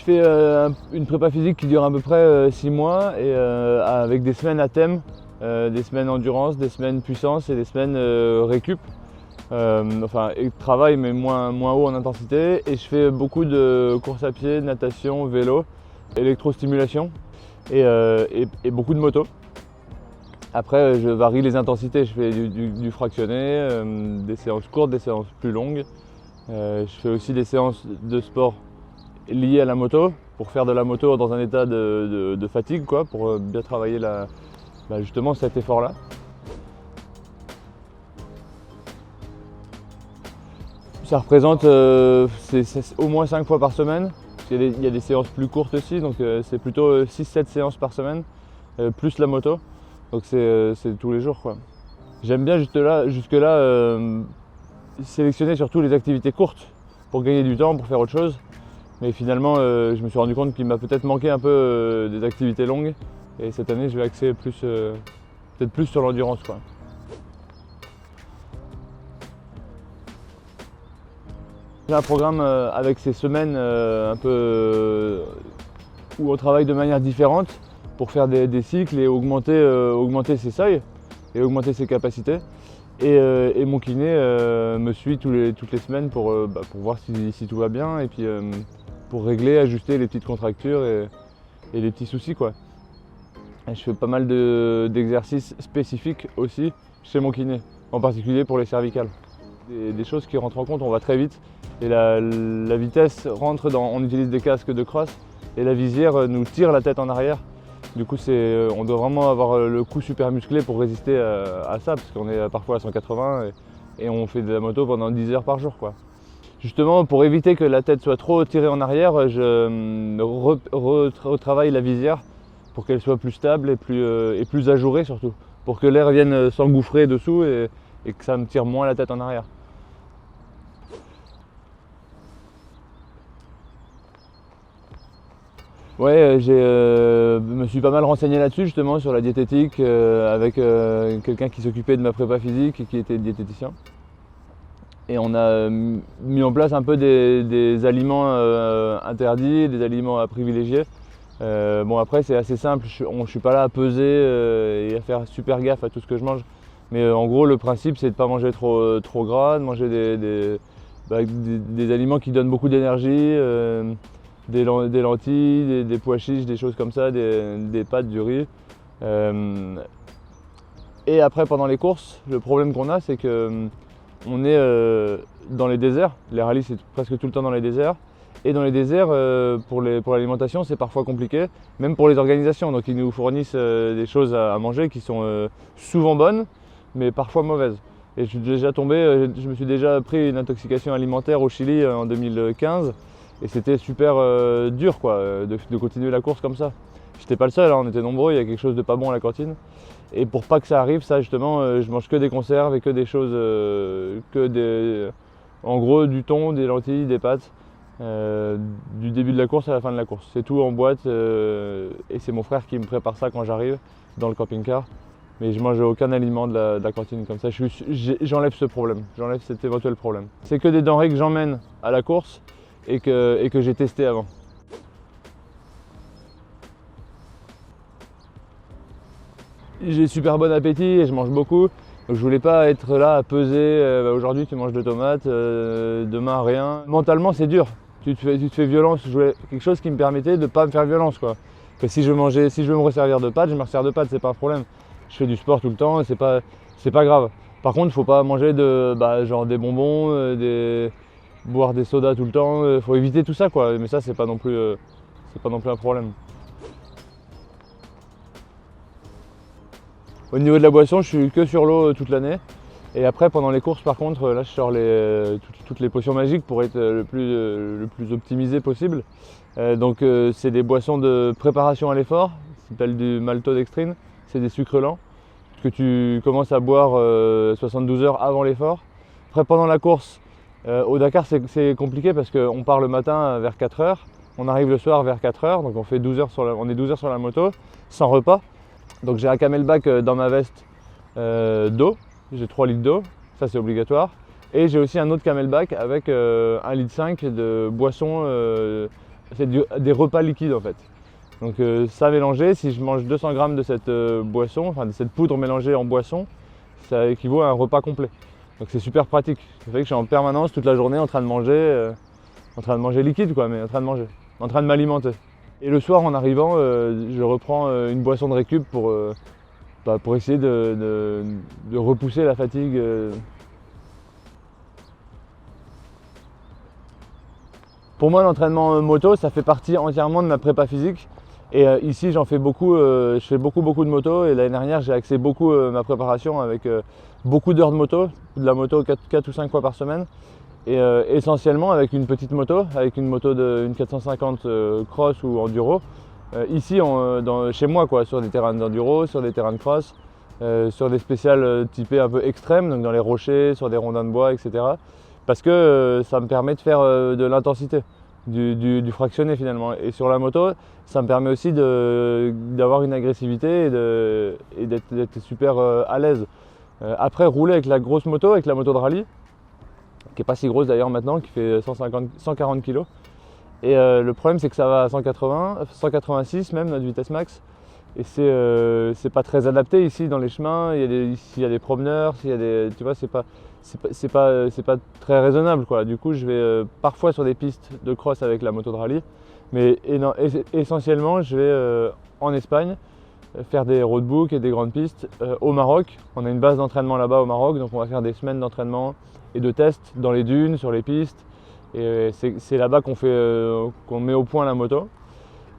Je fais une prépa physique qui dure à peu près 6 mois et avec des semaines à thème, des semaines endurance, des semaines puissance et des semaines récup. Enfin, travail mais moins haut en intensité. Et je fais beaucoup de course à pied, natation, vélo, électrostimulation et beaucoup de moto. Après, je varie les intensités, je fais du fractionné, des séances courtes, des séances plus longues. Je fais aussi des séances de sport liées à la moto, pour faire de la moto dans un état de fatigue, quoi, pour bien travailler justement cet effort-là. Ça représente c'est au moins 5 fois par semaine. Il y a des séances plus courtes aussi, donc c'est plutôt 6-7 séances par semaine, plus la moto. Donc c'est tous les jours, quoi. J'aime bien jusque-là sélectionner surtout les activités courtes pour gagner du temps, pour faire autre chose. Mais finalement, je me suis rendu compte qu'il m'a peut-être manqué un peu des activités longues. Et cette année, je vais axer peut-être plus sur l'endurance, quoi. J'ai un programme avec ces semaines un peu où on travaille de manière différente pour faire des cycles et augmenter ses seuils et augmenter ses capacités. Et mon kiné me suit toutes les semaines pour voir si tout va bien et puis pour régler, ajuster les petites contractures et les petits soucis, quoi. Et je fais pas mal d'exercices spécifiques aussi chez mon kiné, en particulier pour les cervicales. Des choses qui rentrent en compte, on va très vite et la vitesse rentre on utilise des casques de cross et la visière nous tire la tête en arrière. Du coup, on doit vraiment avoir le cou super musclé pour résister à ça, parce qu'on est parfois à 180 et on fait de la moto pendant 10 heures par jour, quoi. Justement, pour éviter que la tête soit trop tirée en arrière, je retravaille la visière pour qu'elle soit plus stable et plus ajourée surtout, pour que l'air vienne s'engouffrer dessous et que ça me tire moins la tête en arrière. Ouais, je me suis pas mal renseigné là-dessus justement sur la diététique avec quelqu'un qui s'occupait de ma prépa physique et qui était diététicien. Et on a mis en place un peu des aliments interdits, des aliments à privilégier. Bon, après c'est assez simple, je suis pas là à peser et à faire super gaffe à tout ce que je mange. Mais en gros le principe c'est de ne pas manger trop gras, de manger des aliments qui donnent beaucoup d'énergie. Des lentilles, des pois chiches, des choses comme ça, des pâtes, du riz. Et après, pendant les courses, le problème qu'on a, c'est qu'on est dans les déserts. Les rallyes, c'est presque tout le temps dans les déserts. Et dans les déserts, pour l'alimentation, c'est parfois compliqué, même pour les organisations. Donc ils nous fournissent des choses à manger qui sont souvent bonnes, mais parfois mauvaises. Et je me suis déjà pris une intoxication alimentaire au Chili en 2015. Et c'était super dur, quoi, de continuer la course comme ça. J'étais pas le seul, hein, on était nombreux, il y a quelque chose de pas bon à la cantine. Et pour pas que ça arrive, ça justement, je mange que des conserves et que des choses, en gros du thon, des lentilles, des pâtes, du début de la course à la fin de la course. C'est tout en boîte et c'est mon frère qui me prépare ça quand j'arrive dans le camping-car. Mais je mange aucun aliment de la cantine comme ça. J'enlève ce problème, j'enlève cet éventuel problème. C'est que des denrées que j'emmène à la course et que j'ai testé avant. J'ai super bon appétit et je mange beaucoup. Donc je voulais pas être là à peser, aujourd'hui tu manges 2 tomates, demain rien. Mentalement c'est dur, tu te fais violence. Je voulais quelque chose qui me permettait de ne pas me faire violence, quoi. Que si je veux me resservir de pâtes, je me resserre de pâtes, c'est pas un problème. Je fais du sport tout le temps et c'est pas grave. Par contre, il faut pas manger genre des bonbons, boire des sodas tout le temps, faut éviter tout ça, quoi. Mais ça c'est pas non plus un problème. Au niveau de la boisson, je suis que sur l'eau toute l'année. Et après pendant les courses par contre, là je sors toutes les potions magiques pour être le plus optimisé possible. Donc c'est des boissons de préparation à l'effort, ça s'appelle du maltodextrine, c'est des sucres lents que tu commences à boire 72 heures avant l'effort. Après pendant la course, au Dakar c'est compliqué parce qu'on part le matin vers 4h, on arrive le soir vers 4h, donc on est 12 heures sur la moto, sans repas. Donc j'ai un camelback dans ma veste d'eau, j'ai 3 litres d'eau, ça c'est obligatoire. Et j'ai aussi un autre camelback avec 1,5 litre de boisson des repas liquides en fait. Donc ça mélangé, si je mange 200 grammes de cette boisson, enfin de cette poudre mélangée en boisson, ça équivaut à un repas complet. Donc c'est super pratique. Ça fait que je suis en permanence toute la journée en train de manger liquide quoi, mais en train de manger, en train de m'alimenter. Et le soir en arrivant, je reprends une boisson de récup pour essayer de repousser la fatigue. Pour moi, l'entraînement moto, ça fait partie entièrement de ma prépa physique. Et ici, j'en fais beaucoup, je fais beaucoup de moto. Et l'année dernière, j'ai axé beaucoup ma préparation avec beaucoup d'heures de moto, de la moto 4 ou 5 fois par semaine. Et essentiellement avec une petite moto, avec une moto une 450 cross ou enduro. Ici, chez moi, quoi, sur des terrains d'enduro, sur des terrains de cross, sur des spéciales typées un peu extrêmes, donc dans les rochers, sur des rondins de bois, etc. Parce que ça me permet de faire de l'intensité, du fractionné finalement. Et sur la moto, ça me permet aussi d'avoir une agressivité et d'être super à l'aise. Après, rouler avec la grosse moto, avec la moto de rallye, qui n'est pas si grosse d'ailleurs maintenant, qui fait 140 kg. Et le problème, c'est que ça va à 180, 186 même, notre vitesse max. Et c'est pas très adapté ici dans les chemins. S'il y a des promeneurs, tu vois, c'est pas très raisonnable quoi. Du coup, je vais parfois sur des pistes de cross avec la moto de rallye, mais essentiellement, je vais en Espagne faire des roadbooks et des grandes pistes. Au Maroc, on a une base d'entraînement là-bas au Maroc, donc on va faire des semaines d'entraînement et de tests dans les dunes, sur les pistes. Et c'est là-bas qu'on met au point la moto.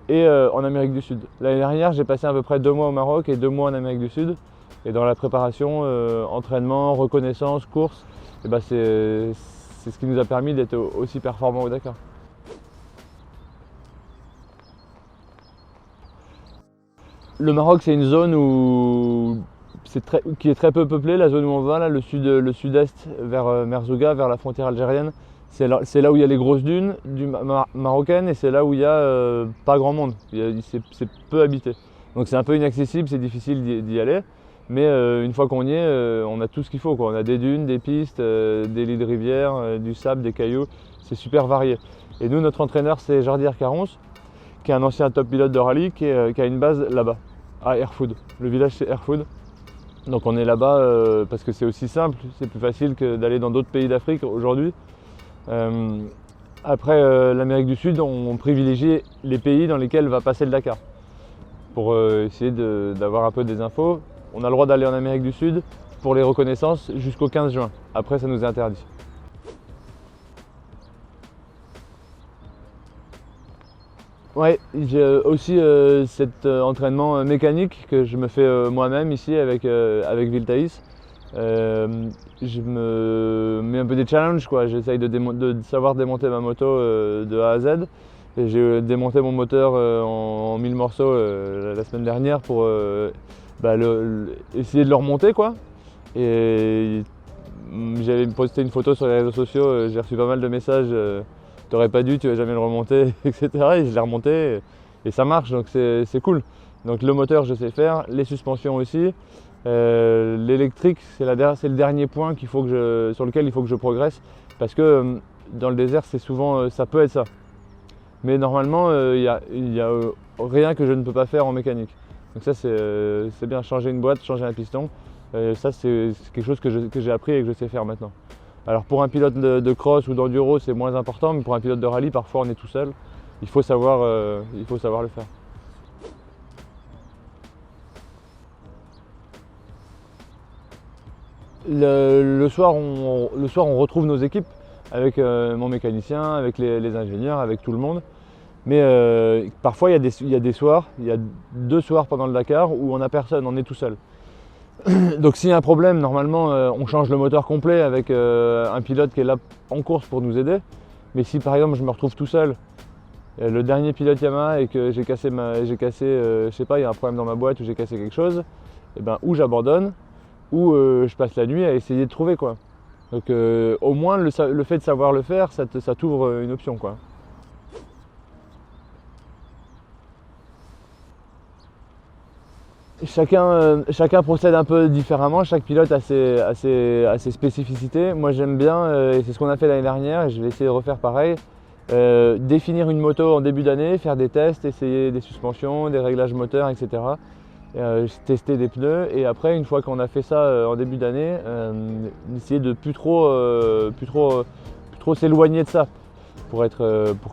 Et en Amérique du Sud. L'année dernière, j'ai passé à peu près 2 mois au Maroc et 2 mois en Amérique du Sud. Et dans la préparation, entraînement, reconnaissance, course, et ben c'est ce qui nous a permis d'être aussi performants au Dakar. Le Maroc, c'est une zone qui est très peu peuplée, la zone où on va, là, le sud-est vers Merzouga, vers la frontière algérienne. C'est là où il y a les grosses dunes marocaines et c'est là où il n'y a pas grand monde, c'est peu habité. Donc c'est un peu inaccessible, c'est difficile d'y aller, mais une fois qu'on y est, on a tout ce qu'il faut, quoi. On a des dunes, des pistes, des lits de rivière, du sable, des cailloux, c'est super varié. Et nous, notre entraîneur, c'est Jordi Arcarons, qui est un ancien top pilote de rallye, qui a une base là-bas, à Erfoud. Le village, c'est Erfoud. Donc on est là-bas parce que c'est aussi simple, c'est plus facile que d'aller dans d'autres pays d'Afrique aujourd'hui. Après l'Amérique du Sud, on privilégie les pays dans lesquels va passer le Dakar pour essayer d'avoir un peu des infos. On a le droit d'aller en Amérique du Sud pour les reconnaissances jusqu'au 15 juin. Après, ça nous est interdit. Ouais, j'ai aussi cet entraînement mécanique que je me fais moi-même ici avec Viltaïs. Je me mets un peu des challenges quoi. J'essaye de savoir démonter ma moto de A à Z. Et j'ai démonté mon moteur en 1000 morceaux la semaine dernière pour essayer de le remonter quoi. Et j'avais posté une photo sur les réseaux sociaux, j'ai reçu pas mal de messages, t'aurais pas dû, tu vas jamais le remonter, etc. Et je l'ai remonté et ça marche, donc c'est cool. Donc le moteur je sais faire, les suspensions aussi. L'électrique, c'est le dernier point sur lequel il faut que je progresse parce que dans le désert, ça peut être ça. Mais normalement, il y a rien que je ne peux pas faire en mécanique. Donc ça, c'est bien, changer une boîte, changer un piston. Ça, c'est quelque chose que j'ai appris et que je sais faire maintenant. Alors pour un pilote de cross ou d'enduro, c'est moins important, mais pour un pilote de rallye, parfois on est tout seul. Il faut savoir le faire. Le soir, on retrouve nos équipes avec mon mécanicien, avec les ingénieurs, avec tout le monde. Mais parfois, il y a des soirs, il y a 2 soirs pendant le Dakar où on n'a personne, on est tout seul. Donc s'il y a un problème, normalement, on change le moteur complet avec un pilote qui est là en course pour nous aider. Mais si par exemple, je me retrouve tout seul, le dernier pilote Yamaha et que j'ai cassé, je sais pas, il y a un problème dans ma boîte ou j'ai cassé quelque chose, et ben, ou j'abandonne, ou je passe la nuit à essayer de trouver quoi. Donc au moins le fait de savoir le faire, ça t'ouvre une option quoi. Chacun procède un peu différemment, chaque pilote a ses spécificités. Moi j'aime bien, et c'est ce qu'on a fait l'année dernière, et je vais essayer de refaire pareil, Définir une moto en début d'année, faire des tests, essayer des suspensions, des réglages moteurs, etc. Tester des pneus et après une fois qu'on a fait ça en début d'année, essayer de plus trop s'éloigner de ça pour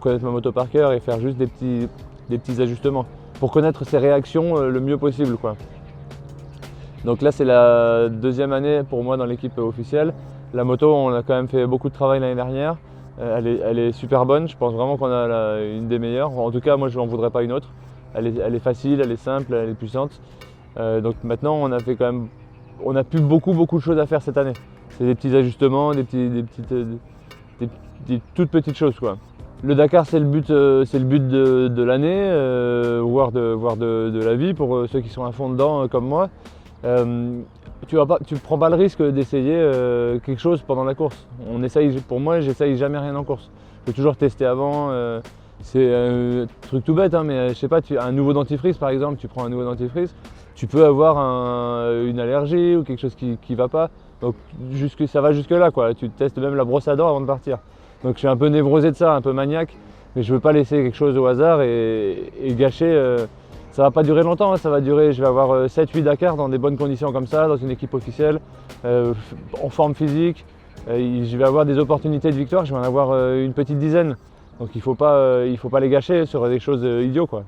connaître ma moto par cœur et faire juste des petits ajustements pour connaître ses réactions le mieux possible, quoi. Donc là c'est la deuxième année pour moi dans l'équipe officielle. La moto, on a quand même fait beaucoup de travail l'année dernière. Elle est super bonne, je pense vraiment qu'on a une des meilleures. En tout cas, moi je n'en voudrais pas une autre. Elle est facile, elle est simple, elle est puissante. Donc maintenant, on a plus beaucoup de choses à faire cette année. C'est des petits ajustements, des toutes petites choses, quoi. Le Dakar, c'est le but de l'année, voire de la vie pour ceux qui sont à fond dedans comme moi. Tu ne prends pas le risque d'essayer quelque chose pendant la course. Pour moi, j'essaye jamais rien en course. Je peux toujours tester avant. C'est un truc tout bête, hein, mais je sais pas, un nouveau dentifrice par exemple, tu prends un nouveau dentifrice, tu peux avoir une allergie ou quelque chose qui va pas. Donc ça va jusque là, quoi. Tu testes même la brosse à dents avant de partir. Donc je suis un peu névrosé de ça, un peu maniaque, mais je veux pas laisser quelque chose au hasard et gâcher. Ça va pas durer longtemps, hein, je vais avoir 7-8 Dakar dans des bonnes conditions comme ça, dans une équipe officielle, en forme physique. Je vais avoir des opportunités de victoire, je vais en avoir une petite dizaine. Donc il faut pas les gâcher sur des choses idiots, quoi.